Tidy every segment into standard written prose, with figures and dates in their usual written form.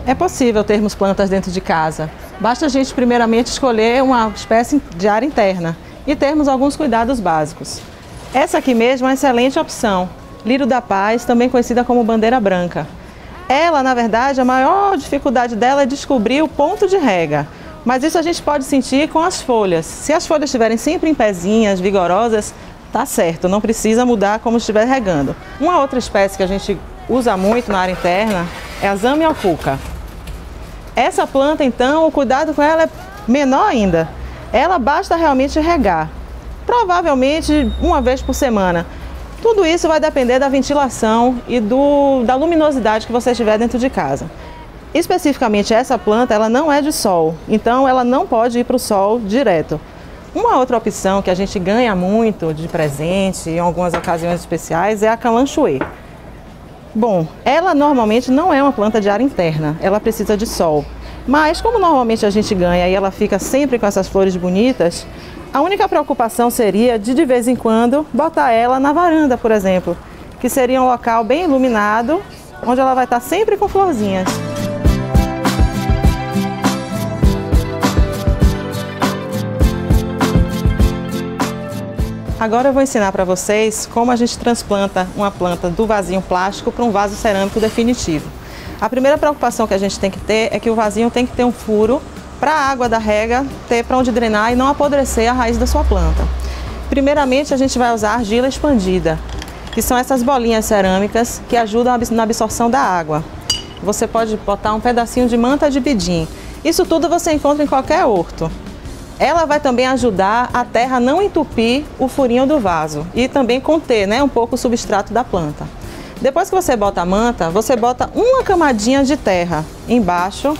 É possível termos plantas dentro de casa. Basta a gente primeiramente escolher uma espécie de área interna e termos alguns cuidados básicos. Essa aqui mesmo é uma excelente opção, lírio da paz, também conhecida como bandeira branca. Ela, na verdade, a maior dificuldade dela é descobrir o ponto de rega, mas isso a gente pode sentir com as folhas. Se as folhas estiverem sempre em pezinhas, vigorosas, tá certo, não precisa mudar como estiver regando. Uma outra espécie que a gente usa muito na área interna é a zamioculca. Essa planta, então, o cuidado com ela é menor ainda. Ela basta realmente regar, provavelmente uma vez por semana. Tudo isso vai depender da ventilação e da luminosidade que você tiver dentro de casa. Especificamente essa planta, ela não é de sol, então ela não pode ir para o sol direto. Uma outra opção que a gente ganha muito de presente em algumas ocasiões especiais é a calanchoe. Bom, ela normalmente não é uma planta de área interna, ela precisa de sol. Mas como normalmente a gente ganha e ela fica sempre com essas flores bonitas, a única preocupação seria de vez em quando botar ela na varanda, por exemplo, que seria um local bem iluminado, onde ela vai estar sempre com florzinhas. Agora eu vou ensinar para vocês como a gente transplanta uma planta do vasinho plástico para um vaso cerâmico definitivo. A primeira preocupação que a gente tem que ter é que o vasinho tem que ter um furo para a água da rega ter para onde drenar e não apodrecer a raiz da sua planta. Primeiramente, a gente vai usar argila expandida, que são essas bolinhas cerâmicas que ajudam na absorção da água. Você pode botar um pedacinho de manta de bidim. Isso tudo você encontra em qualquer horto. Ela vai também ajudar a terra a não entupir o furinho do vaso e também conter, um pouco o substrato da planta. Depois que você bota a manta, você bota uma camadinha de terra embaixo,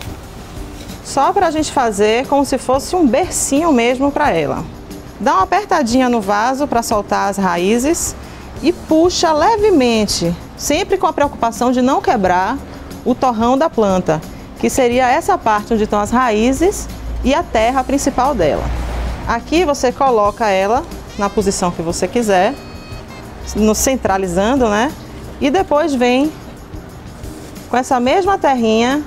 só para a gente fazer como se fosse um bercinho mesmo para ela. Dá uma apertadinha no vaso para soltar as raízes e puxa levemente, sempre com a preocupação de não quebrar o torrão da planta, que seria essa parte onde estão as raízes e a terra principal dela. Aqui você coloca ela na posição que você quiser, centralizando, E depois vem com essa mesma terrinha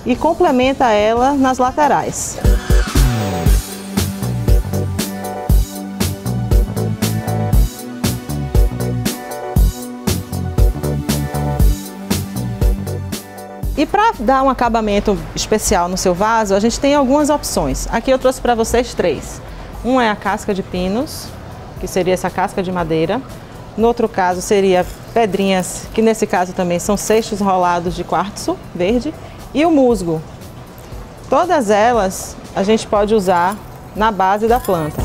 e complementa ela nas laterais. E para dar um acabamento especial no seu vaso, a gente tem algumas opções. Aqui eu trouxe para vocês 3. Um é a casca de pinos, que seria essa casca de madeira. No outro caso seria pedrinhas, que nesse caso também são seixos rolados de quartzo verde. E o musgo. Todas elas a gente pode usar na base da planta.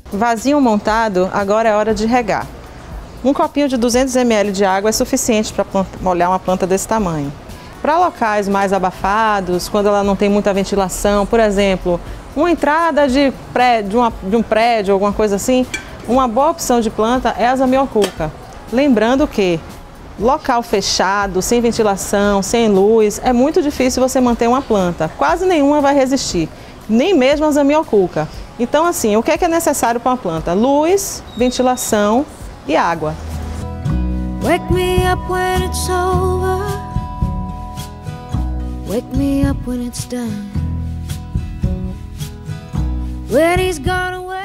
Vasinho montado, agora é hora de regar. Um copinho de 200 ml de água é suficiente para molhar uma planta desse tamanho. Para locais mais abafados, quando ela não tem muita ventilação, por exemplo, uma entrada de um prédio, alguma coisa assim, uma boa opção de planta é a zamioculca. Lembrando que local fechado, sem ventilação, sem luz, é muito difícil você manter uma planta. Quase nenhuma vai resistir, nem mesmo a zamioculca. Então, assim, o que é necessário para uma planta? Luz, ventilação e água. Wake me up when it's over. Wake me up when it's done. When he's gone away.